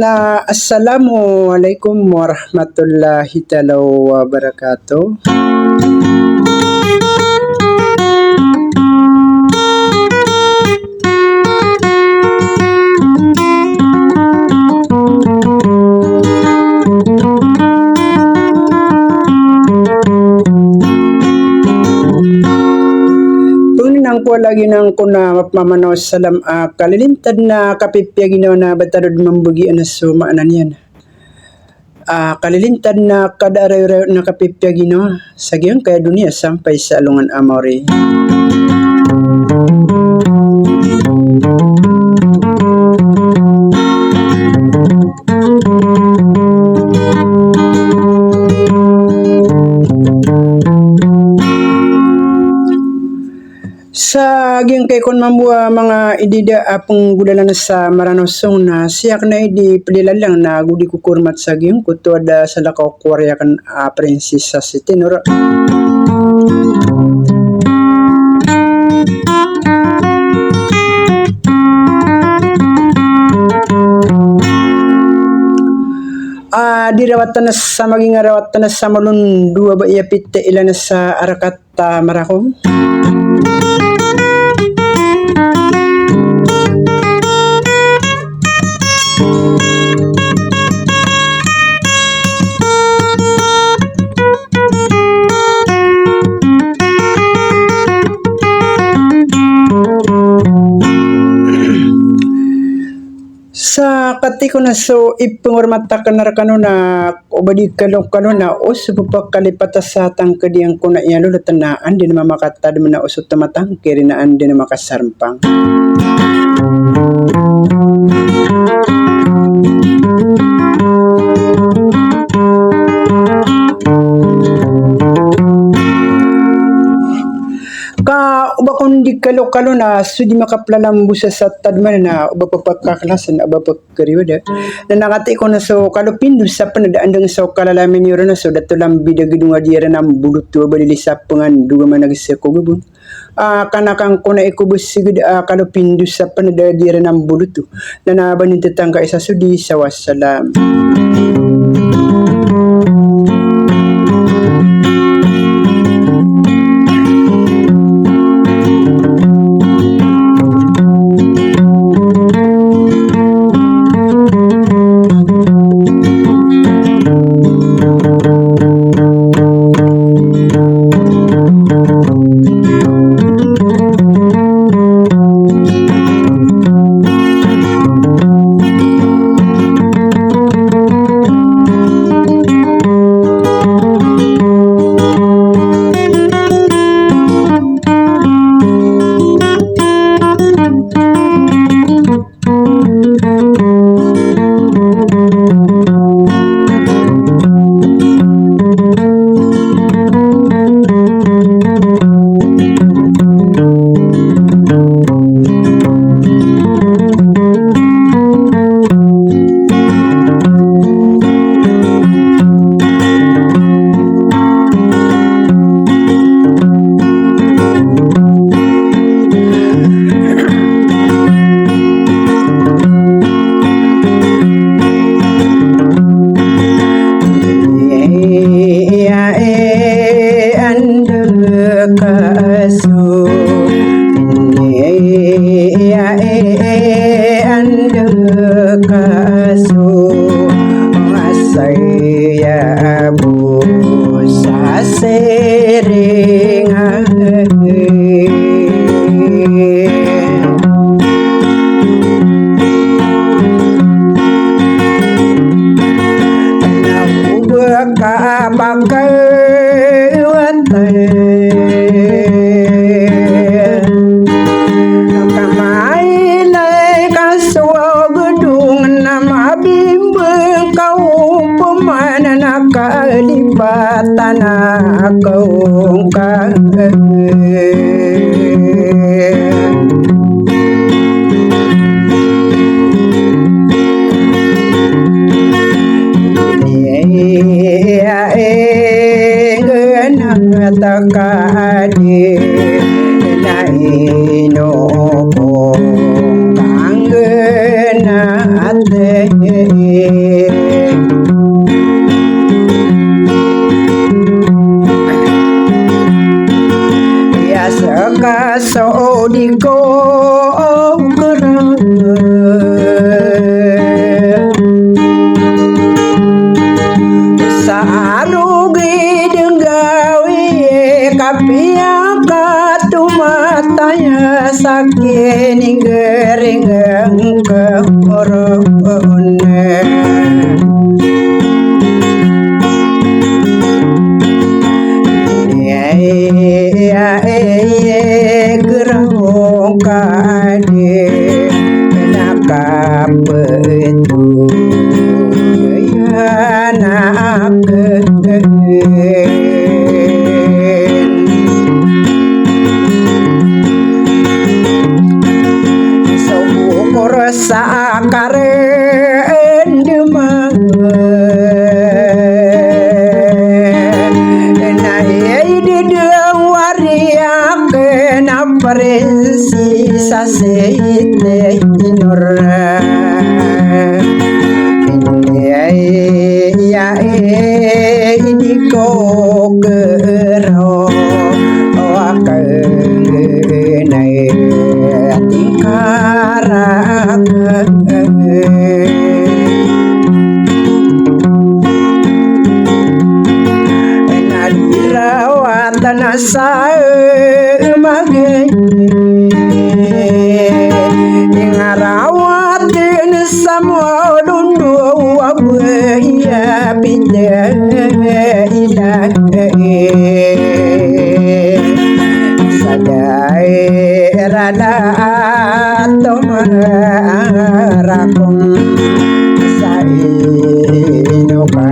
Assalamualaikum warahmatullahi taala wabarakatuh. Ko lagi nang kuna mapmamanaw salam kalilintad na kapipyaginaw na batarod mambugi na sumaanan yan. Kalilintad na kadarayo na kapipyaginaw sa giyon kaya dunia sampay sa alungan amori. Sa agyang kay kon mambuwa mga idida apong gudala na sa maranosong na siyak na idi palilalang na gudi kukurmat sa agyang kutuad sa lakaw kwarya kan prinsesa si Tinora. Dirawatan na sa maging arawatan na sa malun dua ba iapit ilan na sa arakat marakom. Sa kati ko na so ipungormata ka na na ubadi kalong na o subapa kalipata sa tangkadiang ko na iyan lutanaan din mamakatad mo na usot tamatang kirinaan din makasarmpang. Uba kung di kalo-kalo na so di makaplalambo sa tadman na uba pagkakaklasan uba pagkariwada na nakati ko na so kalupindu sa panadaan dang sa kalalamin yun na so dato lang bidagidunga dira na bulot to balilisap pangan duga man nagisa ko gabon kanakang ko na ikubos sigud kalupindu sa panadaan dira na bulot to na nabanin tatangka isa sudi sa wassalam. Kalipatan akong takadi na inokong kanggenate saudiko kerang sarugi denggawi kapia katumataya sakini gering ke orone gerong kade nakap itu ya nak so rasa karen demang Paresi saseite inora ya idiko gero wakenai tingkarak nadirawat nasa magay ngarawatin sama dundu wabaya pindah sadai rada tomarakum sainoka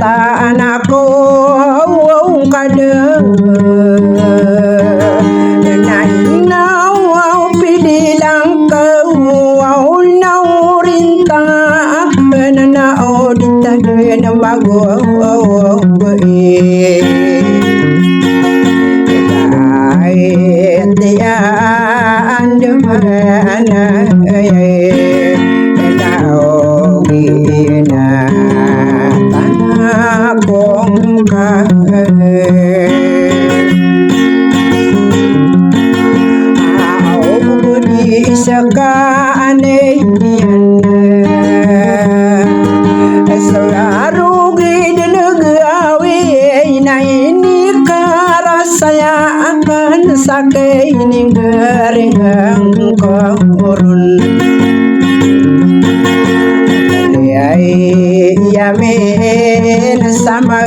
anakku kadang nau pidilang kau nau rinta nau ditagih bago dia andemana nau gina Sakaane selalu gidegawi na ini karasaya akan sakai ini geringang korun yamin sama